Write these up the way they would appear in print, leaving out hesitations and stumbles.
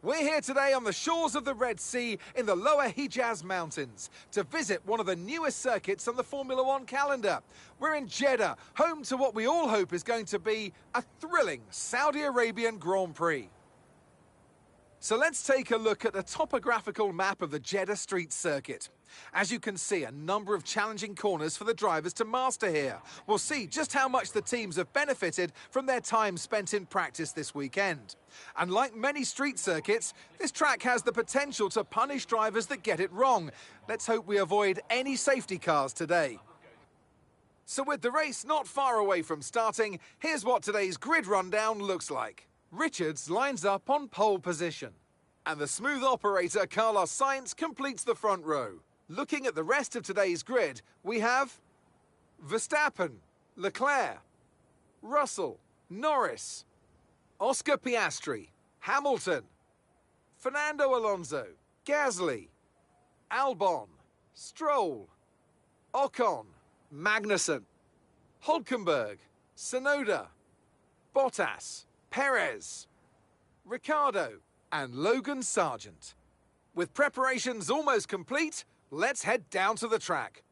We're here today on the shores of the Red Sea in the lower Hejaz Mountains to visit one of the newest circuits on the Formula One calendar. We're in Jeddah, home to what we all hope is going to be a thrilling Saudi Arabian Grand Prix. So let's take a look at the topographical map of the Jeddah Street Circuit. As you can see, a number of challenging corners for the drivers to master here. We'll see just how much the teams have benefited from their time spent in practice this weekend. And like many street circuits, this track has the potential to punish drivers that get it wrong. Let's hope we avoid any safety cars today. So with the race not far away from starting, here's what today's grid rundown looks like. Richards lines up on pole position, and the smooth operator Carlos Sainz completes the front row. Looking at the rest of today's grid, we have Verstappen, Leclerc, Russell, Norris, Oscar Piastri, Hamilton, Fernando Alonso, Gasly, Albon, Stroll, Ocon, Magnussen, Hülkenberg, Tsunoda, Bottas, Perez, Ricciardo, and Logan Sargent. With preparations almost complete, let's head down to the track.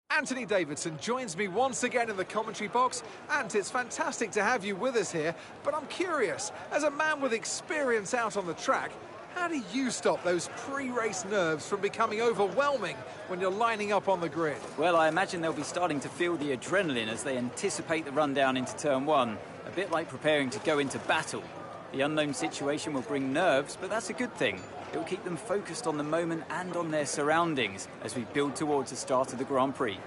Anthony Davidson joins me once again in the commentary box. Ant, it's fantastic to have you with us here, but I'm curious, as a man with experience out on the track, how do you stop those pre-race nerves from becoming overwhelming when you're lining up on the grid? Well, I imagine they'll be starting to feel the adrenaline as they anticipate the rundown into turn one. A bit like preparing to go into battle. The unknown situation will bring nerves, but that's a good thing. It will keep them focused on the moment and on their surroundings as we build towards the start of the Grand Prix.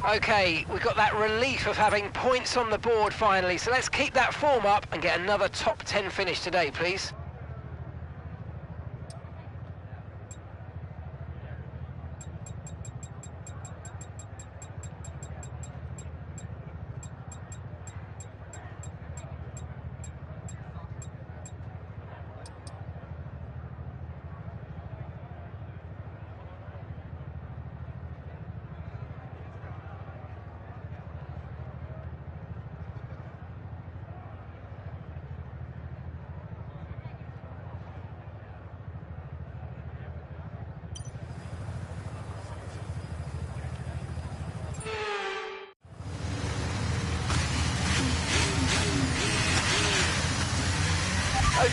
OK, we've got that relief of having points on the board finally, so let's keep that form up and get another top 10 finish today, please.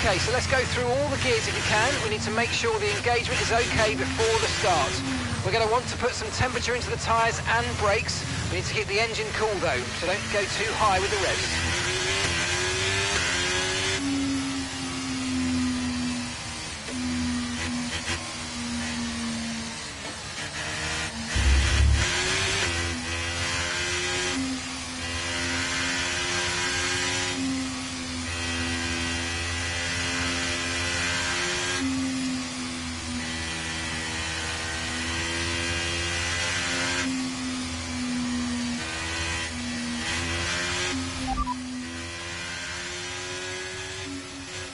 OK, so let's go through all the gears if you can. We need to make sure the engagement is OK before the start. We're going to want to put some temperature into the tyres and brakes. We need to keep the engine cool though, so don't go too high with the revs.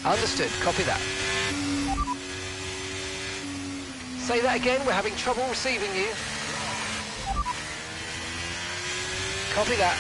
Understood, copy that. Say that again, we're having trouble receiving you. Copy that.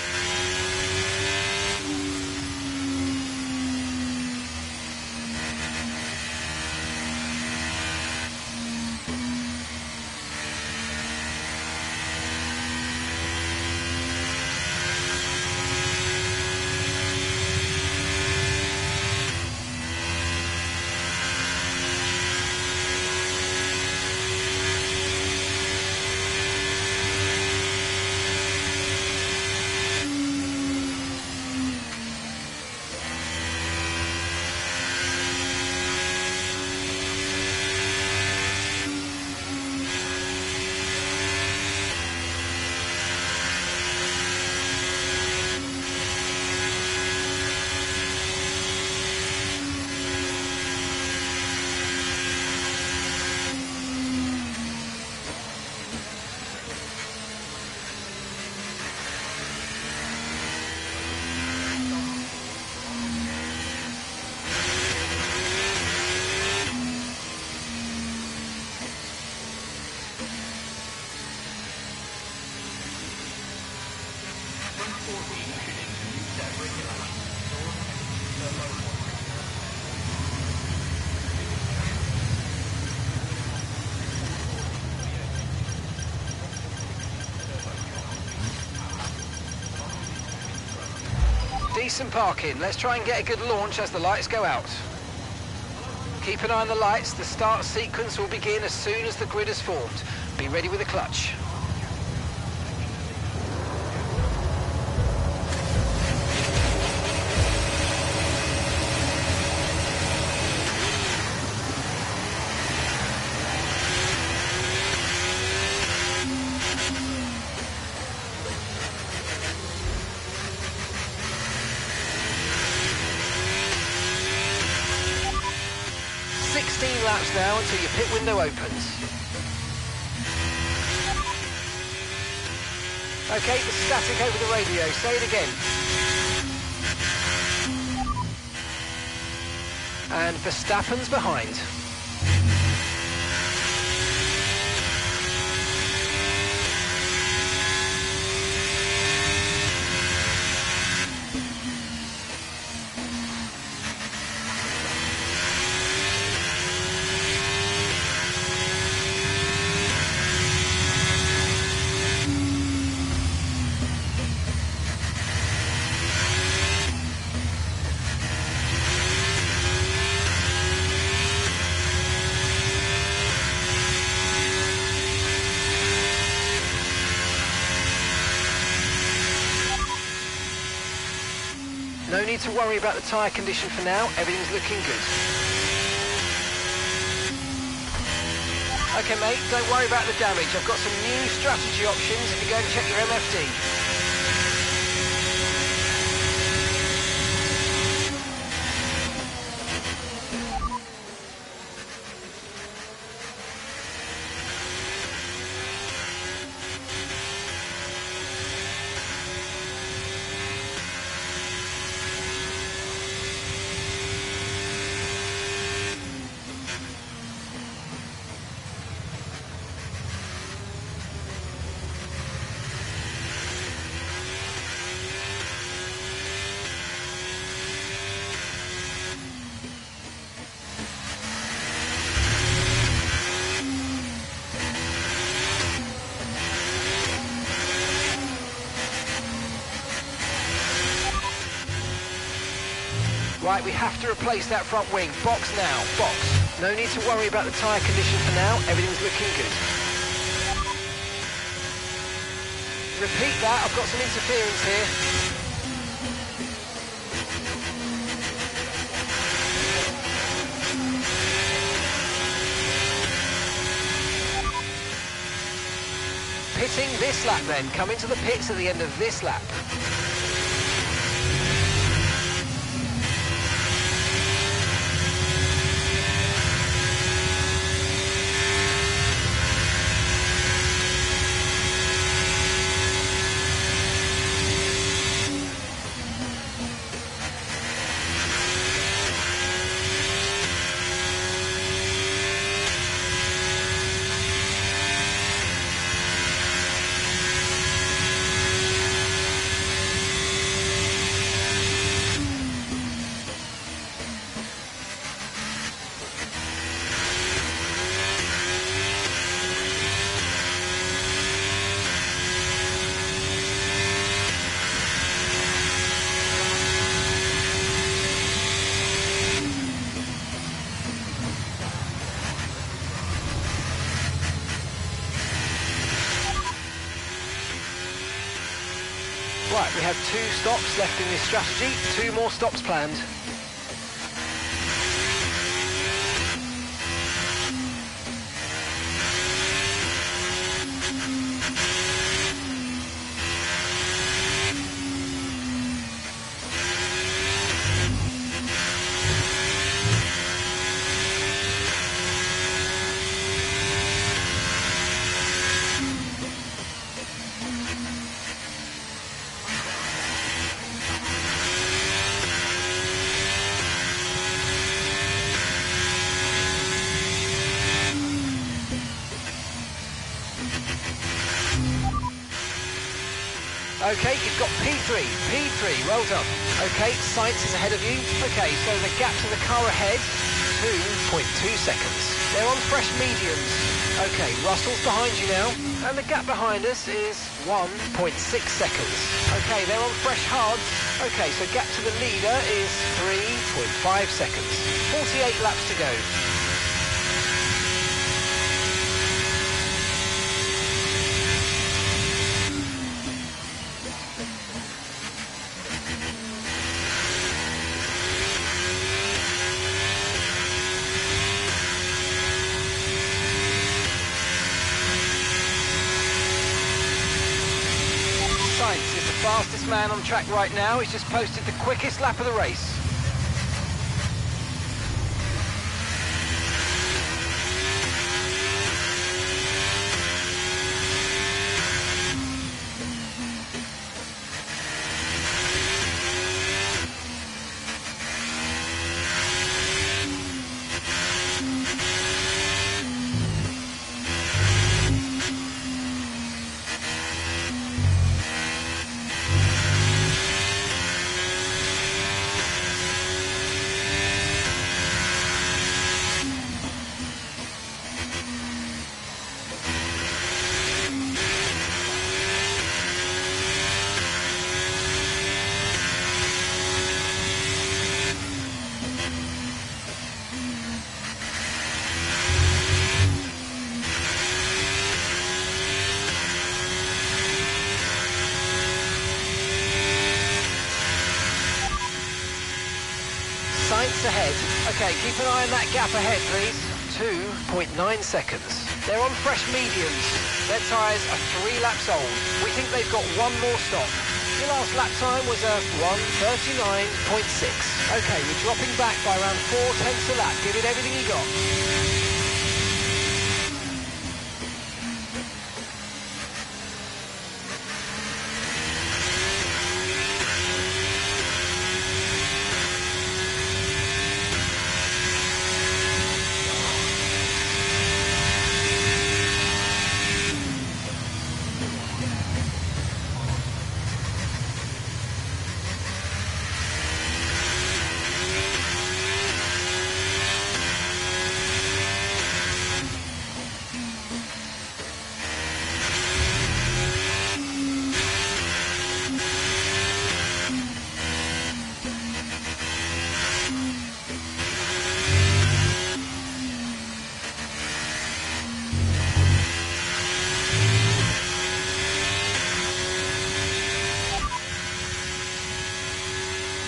decent parking. Let's try and get a good launch as the lights go out. Keep an eye on the lights. The start sequence will begin as soon as the grid is formed. Be ready with the clutch. Laps now until your pit window opens. Okay, the static over the radio. Say it again. And Verstappen's behind. No need to worry about the tyre condition for now, everything's looking good. Okay mate, don't worry about the damage. I've got some new strategy options if you go and check your MFD. Right, we have to replace that front wing. Box now, box. No need to worry about the tyre condition for now. Everything's looking good. Repeat that, I've got some interference here. Pitting this lap then. Come into the pits at the end of this lap. Right, we have 2 stops left in this strategy, 2 more stops planned. Okay, you've got P3, well done. Okay, Sainz is ahead of you. Okay, so the gap to the car ahead, 2 seconds. They're on fresh mediums. Okay, Russell's behind you now, and the gap behind us is 1.6 seconds. Okay, they're on fresh hards. Okay, so gap to the leader is 3.5 seconds. 48 laps to go. Sainz is the fastest man on track right now. He's just posted the quickest lap of the race. Sainz ahead. Okay, keep an eye on that gap ahead, please. 2.9 seconds. They're on fresh mediums. Their tyres are 3 laps old. We think they've got one more stop. Your last lap time was a 1:39.6. Okay, we're dropping back by around 4/10 a lap. Give it everything you got.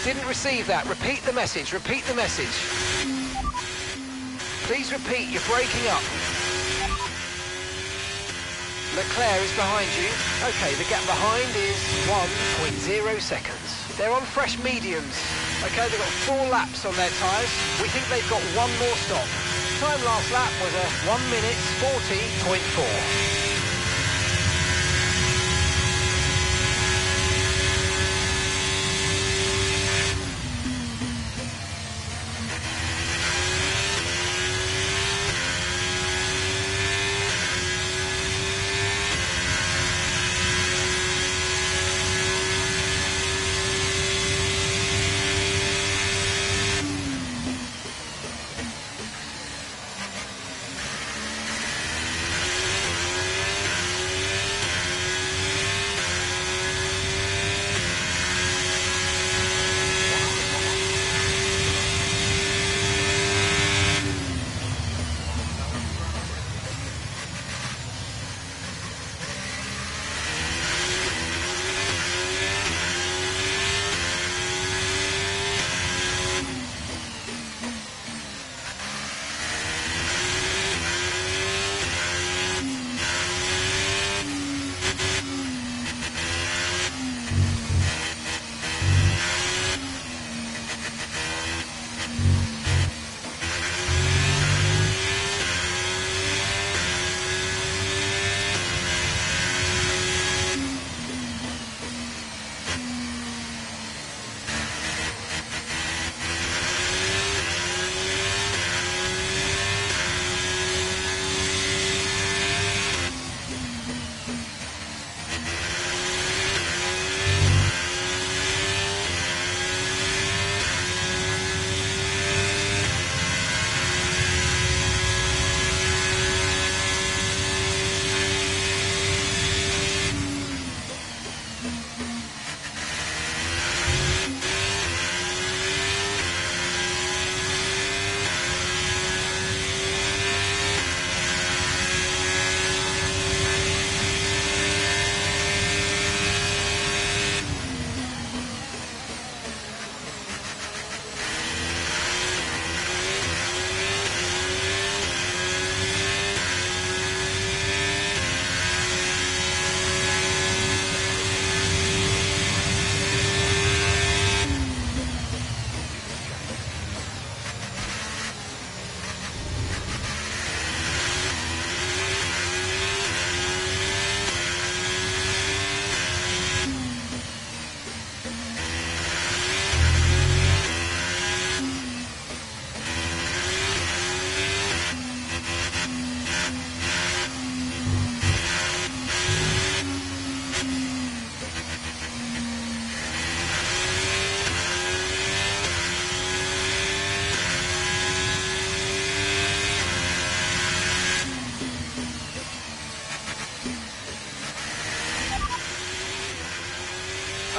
Didn't receive that. Repeat the message. Repeat the message. Please repeat. You're breaking up. Leclerc is behind you. Okay, the gap behind is 1.0 seconds. They're on fresh mediums. Okay, they've got 4 laps on their tyres. We think they've got one more stop. Time last lap was a 1:40.4.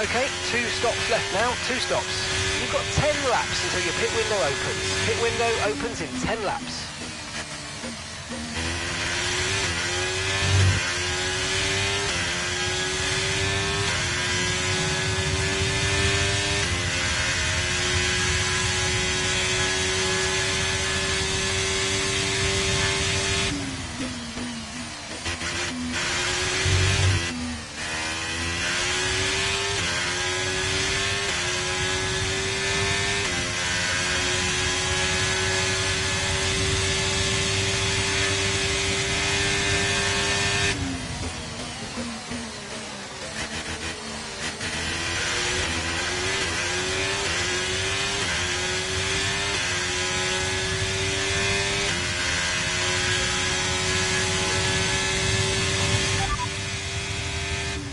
Okay, 2 stops left now, 2 stops. You've got 10 laps until your pit window opens. Pit window opens in 10 laps.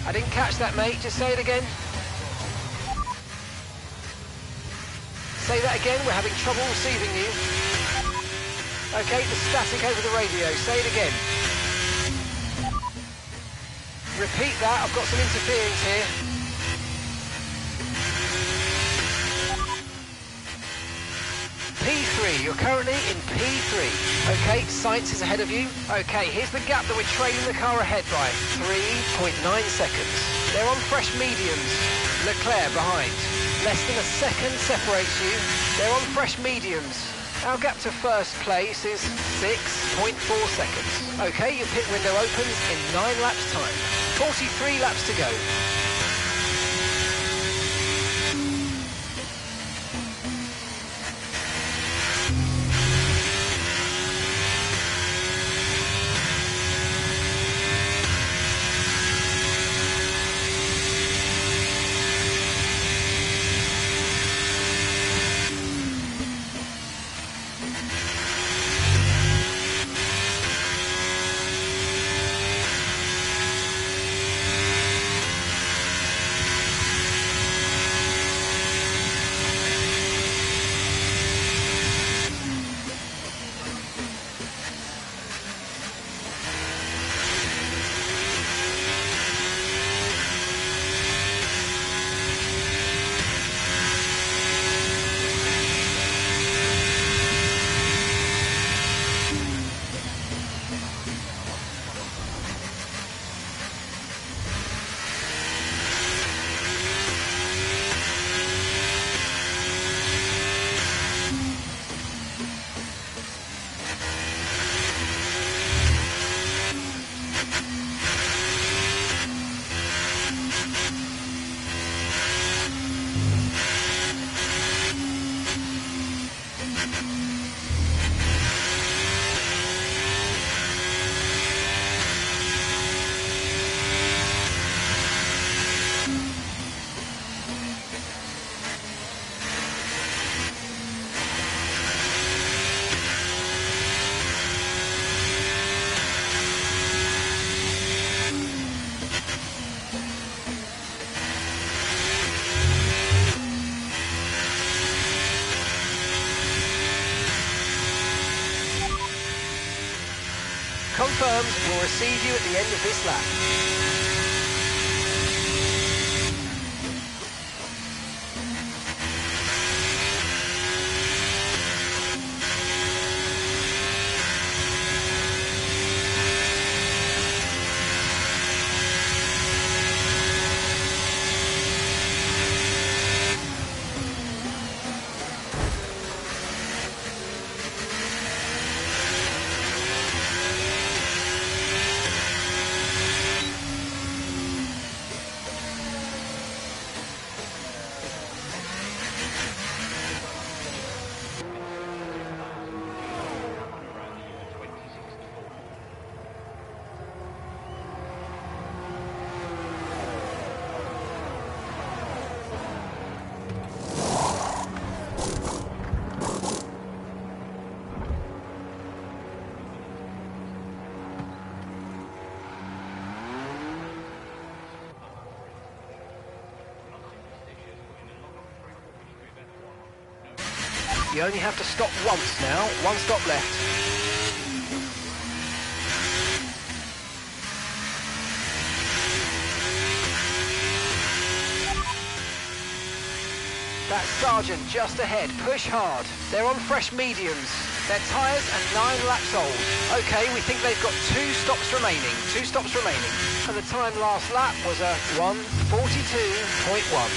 I didn't catch that, mate. Just say it again. Say that again. We're having trouble receiving you. Okay, the static over the radio. Say it again. Repeat that. I've got some interference here. P3. You're currently in P3. Okay, Sainz is ahead of you. Okay, here's the gap that we're trailing the car ahead by. 3.9 seconds. They're on fresh mediums. Leclerc behind. Less than a second separates you. They're on fresh mediums. Our gap to first place is 6.4 seconds. Okay, your pit window opens in 9 laps time. 43 laps to go. Confirmed, we'll receive you at the end of this lap. You only have to stop once now. One stop left. That's Sargent just ahead. Push hard. They're on fresh mediums. Their tyres are 9 laps old. OK, we think they've got 2 stops remaining. 2 stops remaining. And the time last lap was a 1:42.1.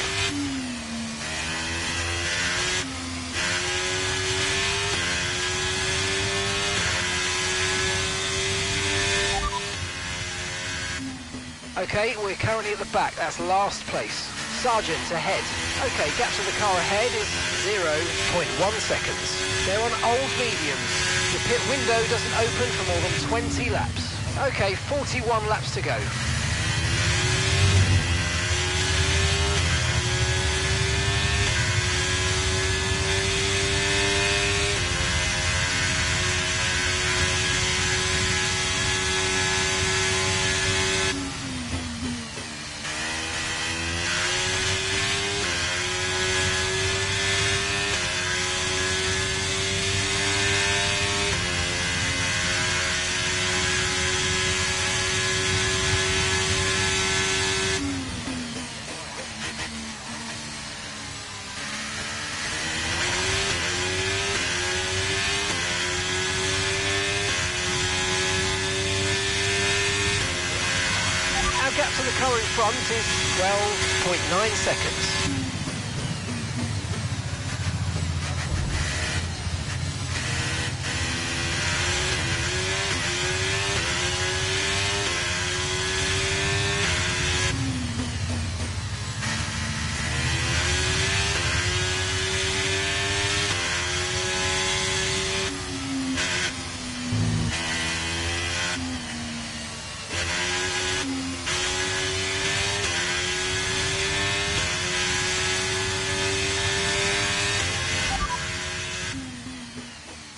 OK, we're currently at the back. That's last place. Sargent ahead. OK, gap to the car ahead is 0.1 seconds. They're on old mediums. The pit window doesn't open for more than 20 laps. OK, 41 laps to go. Gap to the car in front is 12.9 seconds.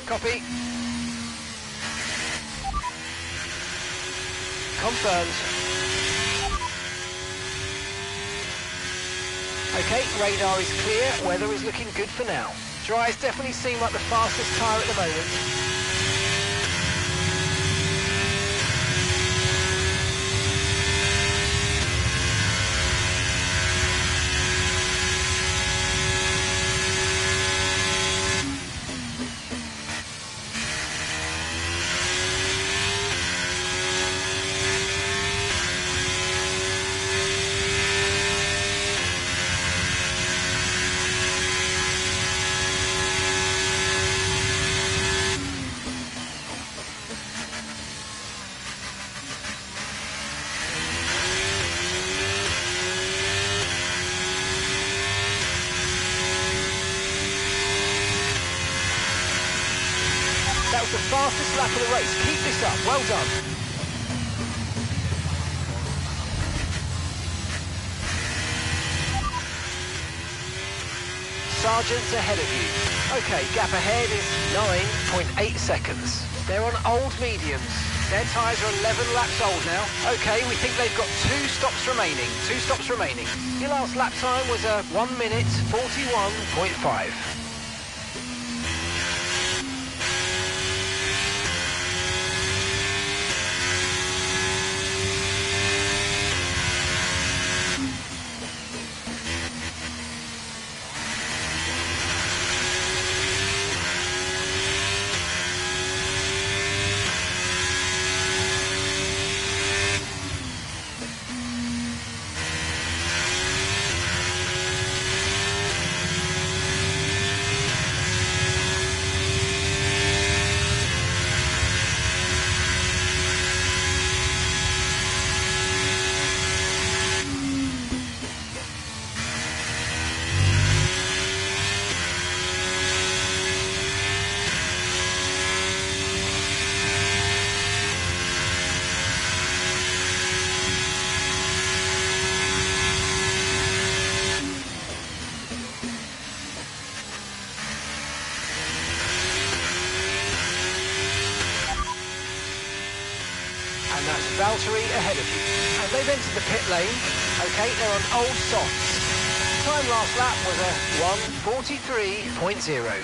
Copy. Confirmed. OK, radar is clear. Weather is looking good for now. Dries definitely seem like the fastest tyre at the moment. That was the fastest lap of the race. Keep this up. Well done. Sargent's ahead of you. OK, gap ahead is 9.8 seconds. They're on old mediums. Their tyres are 11 laps old now. OK, we think they've got 2 stops remaining. 2 stops remaining. Your last lap time was a 1:41.5. Valtteri ahead of you. And they've entered the pit lane. OK, they're on old softs. Time last lap was a 1:43.0.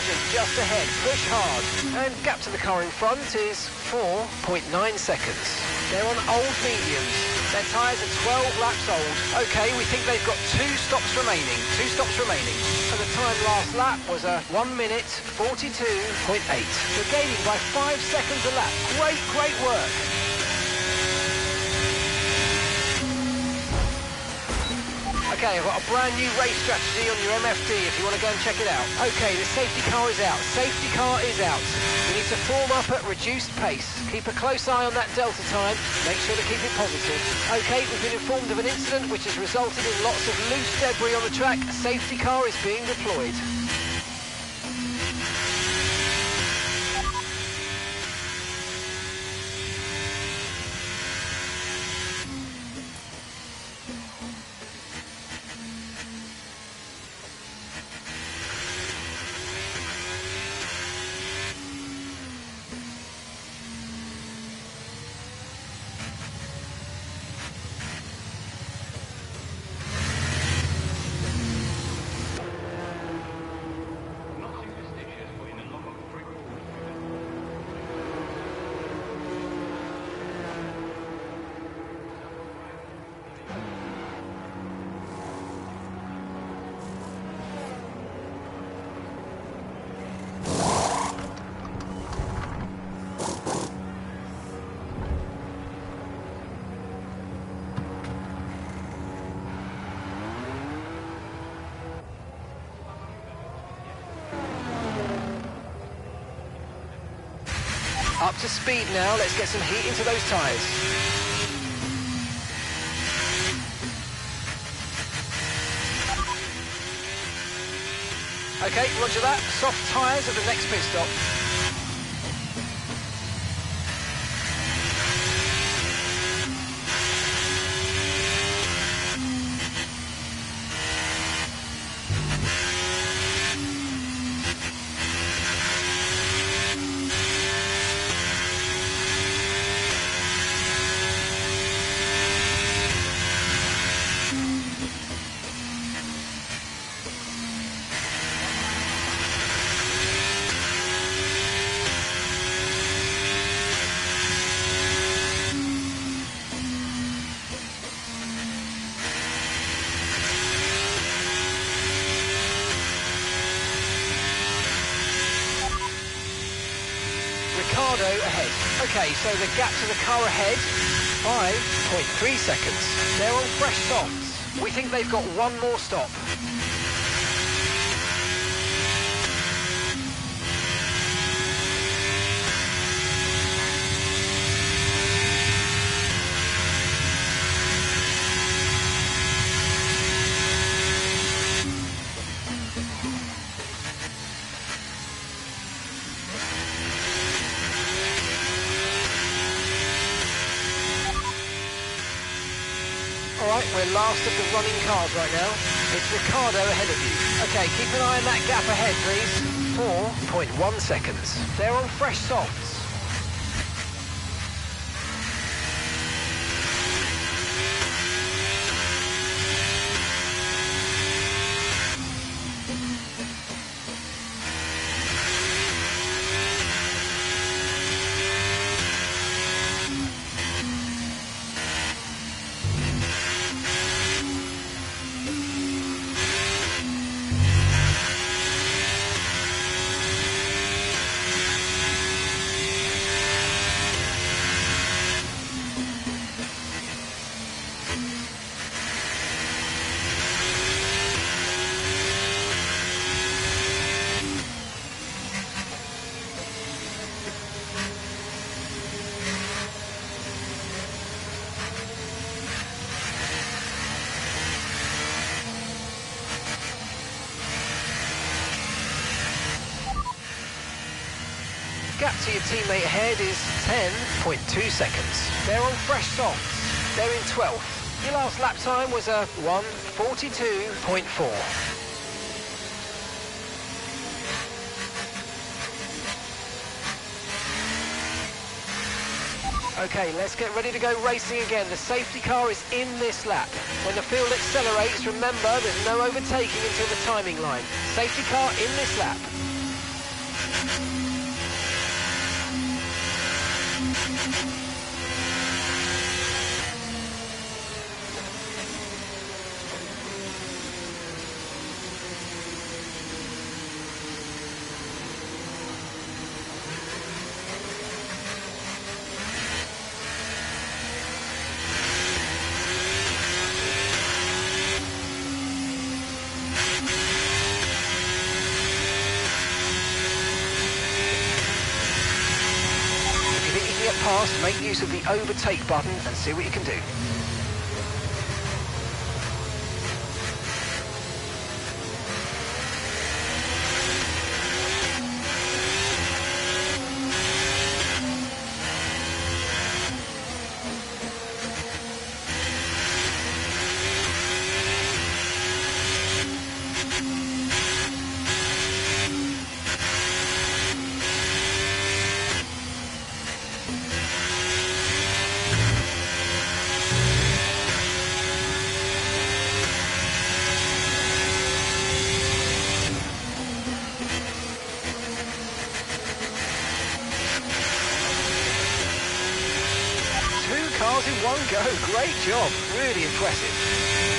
Sargent just ahead. Push hard. And gap to the car in front is 4.9 seconds. They're on old mediums. Their tyres are 12 laps old. Okay, we think they've got 2 stops remaining. 2 stops remaining. And the time last lap was a 1 minute 42.8. We're gaining by 5 seconds a lap. Great work. Okay, I've got a brand new race strategy on your MFD if you want to go and check it out. Okay, the safety car is out. Safety car is out. We need to form up at reduced pace. Keep a close eye on that delta time. Make sure to keep it positive. Okay, we've been informed of an incident which has resulted in lots of loose debris on the track. A safety car is being deployed. Up to speed now, let's get some heat into those tyres. Okay, roger that. Soft tyres at the next pit stop. Ahead. Okay, so the gap to the car ahead, 5.3 seconds. They're on fresh softs. We think they've got one more stop. Alright, we're last of the running cars right now. It's Ricardo ahead of you. Okay, keep an eye on that gap ahead, please. 4.1 seconds. They're on fresh softs. Gap to your teammate ahead is 10.2 seconds. They're on fresh softs. They're in 12th. Your last lap time was a 1:42.4. Okay, let's get ready to go racing again. The safety car is in this lap. When the field accelerates, remember there's no overtaking until the timing line. Safety car in this lap. get past, make use of the overtake button and see what you can do. Cars in one go. Great job. Really impressive.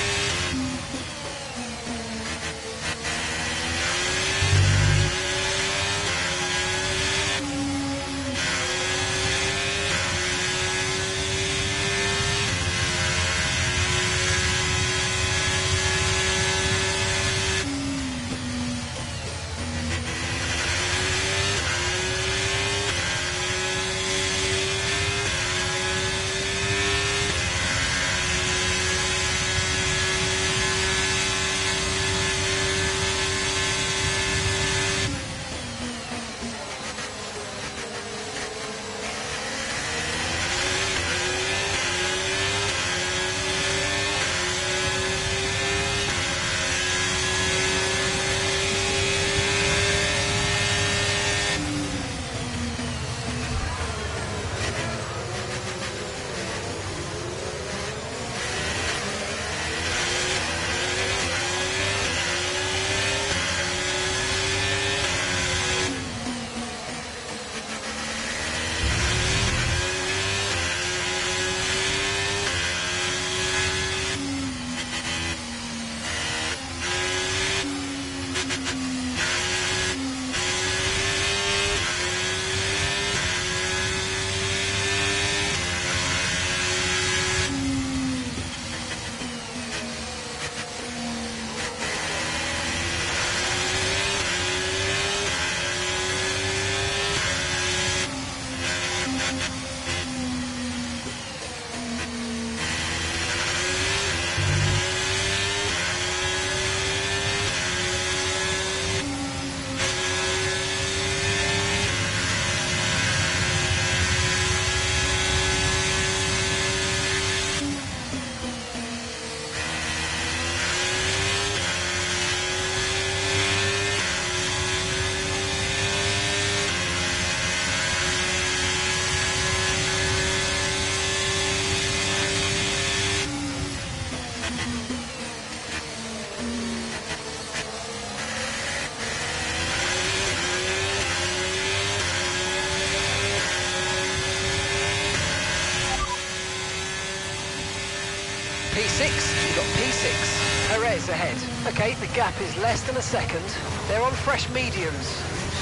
P6, you've got P6. Perez ahead. Okay, the gap is less than a second. They're on fresh mediums.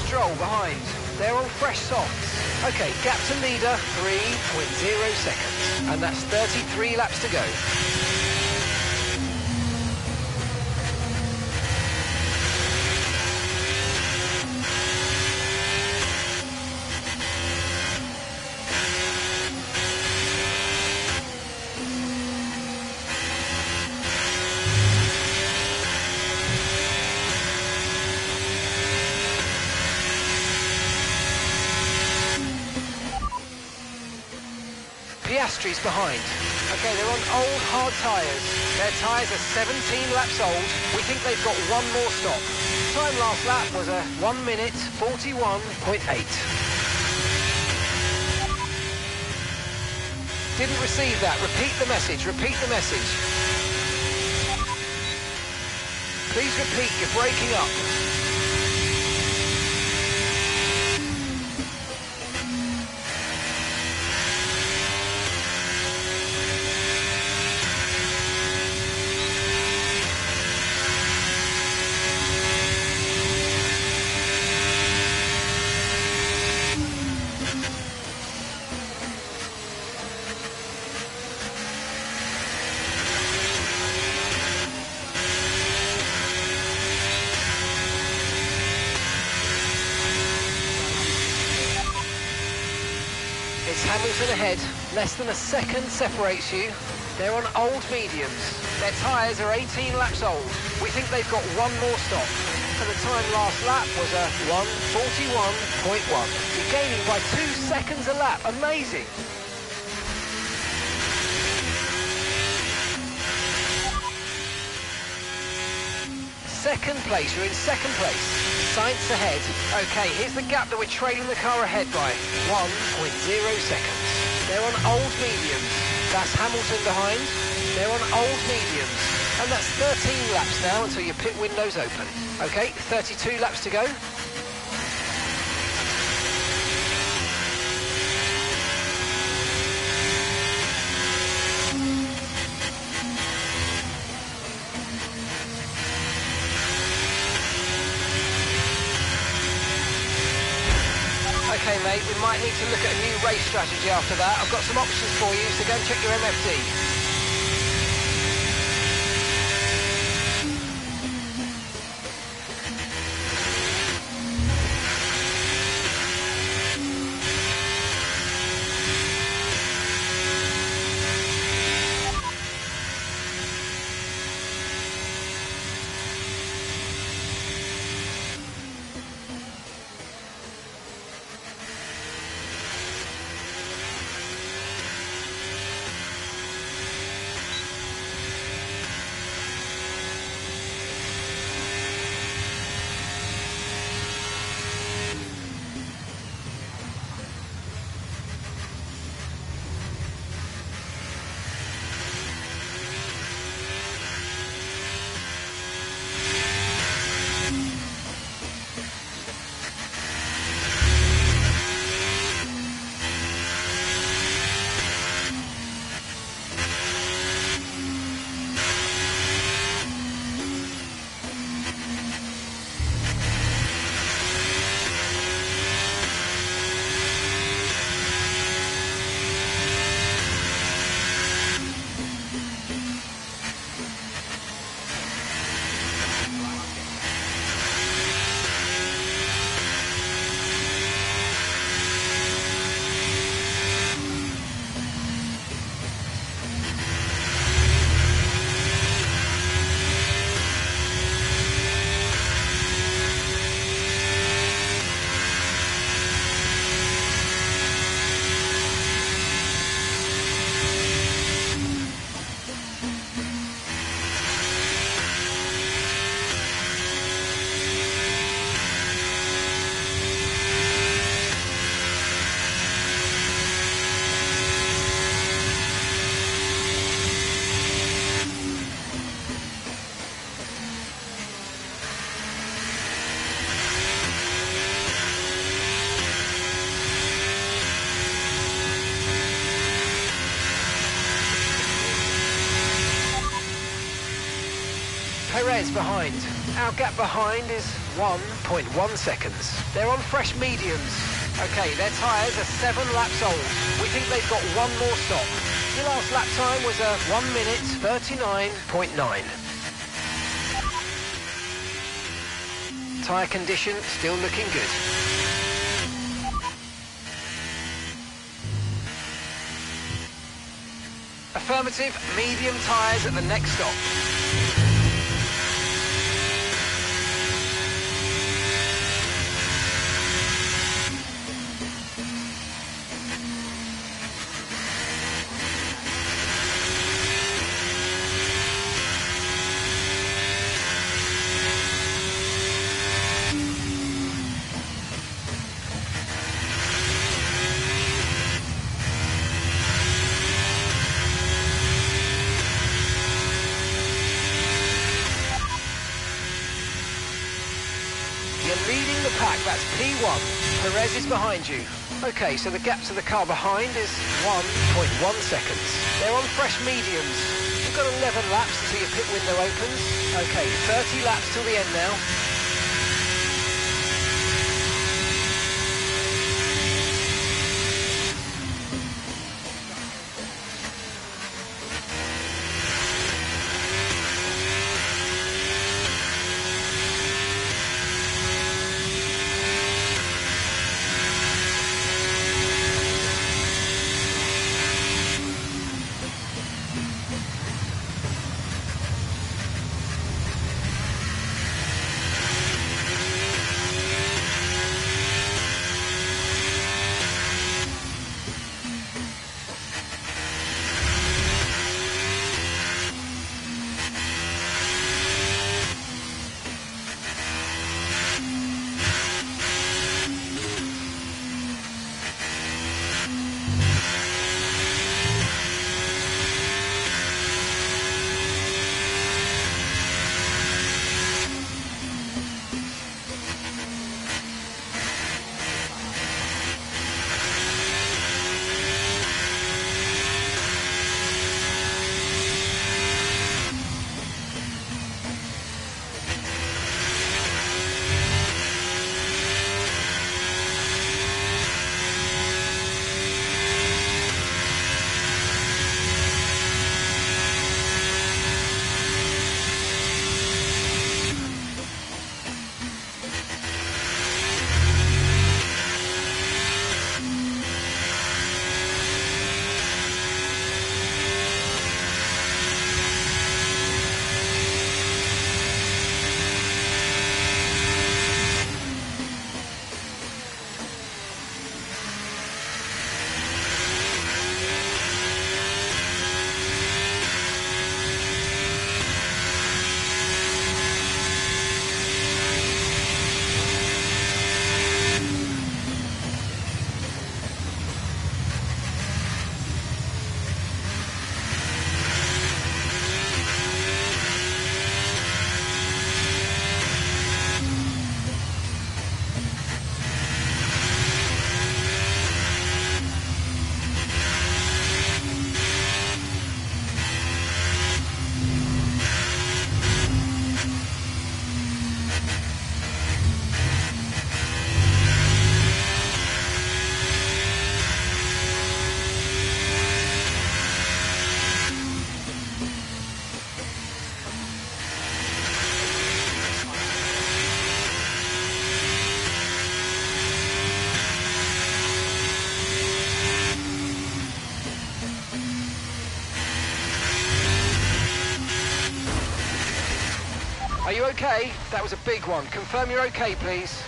Stroll behind. They're on fresh softs. Okay, gap to leader, 3.0 seconds. And that's 33 laps to go. Piastri's behind. Okay, they're on old hard tyres. Their tyres are 17 laps old. We think they've got one more stop. Time last lap was a 1 minute 41.8. Didn't receive that. Repeat the message. Repeat the message. Please repeat. You're breaking up. It's Hamilton ahead. Less than a second separates you. They're on old mediums. Their tyres are 18 laps old. We think they've got one more stop. And the time last lap was a 1:41.1. You're gaining by 2 seconds a lap. Amazing. Second place, you're in second place. Sainz ahead. Okay, here's the gap that we're trailing the car ahead by. 1.0 seconds. They're on old mediums. That's Hamilton behind. They're on old mediums. And that's 13 laps now until your pit window's open. Okay, 32 laps to go. Okay, mate, we might need to look at a new race strategy after that. I've got some options for you, so go and check your MFD. Perez behind. Our gap behind is 1.1 seconds. They're on fresh mediums. Okay, their tyres are 7 laps old. We think they've got one more stop. The last lap time was a 1 minute 39.9. Tyre condition still looking good. Affirmative, medium tyres at the next stop. Leading the pack, that's P1. Perez is behind you. Okay, so the gap to the car behind is 1.1 seconds. They're on fresh mediums. You've got 11 laps until your pit window opens. Okay, 30 laps till the end now. Are you okay? That was a big one. Confirm you're okay, please.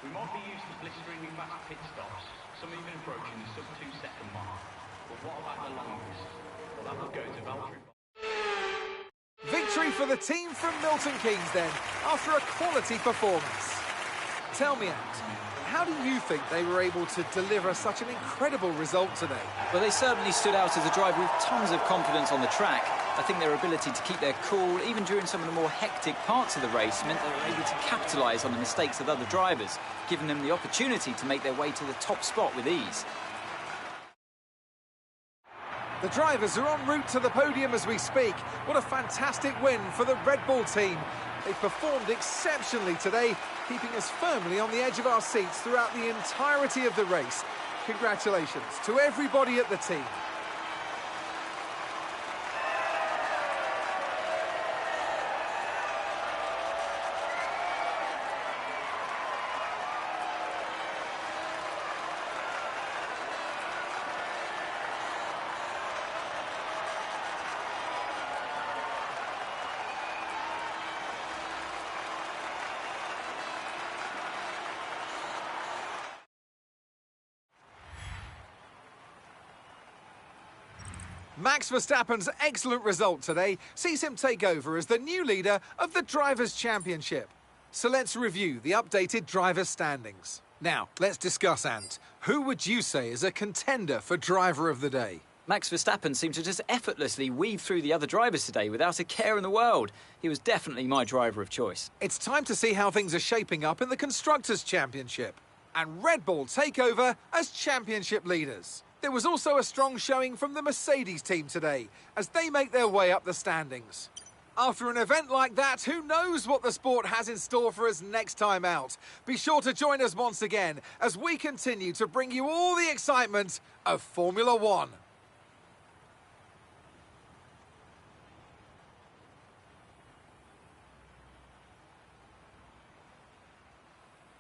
We might be used to blisteringly fast pit stops, some even approaching the sub-2 second mark. But what about the longest? Well, that will go to Valtteri. Victory for the team from Milton Keynes then, after a quality performance. Tell me, Ant, how do you think they were able to deliver such an incredible result today? Well, they certainly stood out as a driver with tons of confidence on the track. I think their ability to keep their cool, even during some of the more hectic parts of the race, meant they were able to capitalise on the mistakes of other drivers, giving them the opportunity to make their way to the top spot with ease. The drivers are en route to the podium as we speak. What a fantastic win for the Red Bull team. They performed exceptionally today, keeping us firmly on the edge of our seats throughout the entirety of the race. Congratulations to everybody at the team. Max Verstappen's excellent result today sees him take over as the new leader of the Drivers' Championship. So let's review the updated drivers' standings. Now, let's discuss, Ant. Who would you say is a contender for Driver of the Day? Max Verstappen seemed to just effortlessly weave through the other drivers today without a care in the world. He was definitely my driver of choice. It's time to see how things are shaping up in the Constructors' Championship. And Red Bull take over as championship leaders. There was also a strong showing from the Mercedes team today as they make their way up the standings. After an event like that, who knows what the sport has in store for us next time out? Be sure to join us once again as we continue to bring you all the excitement of Formula One.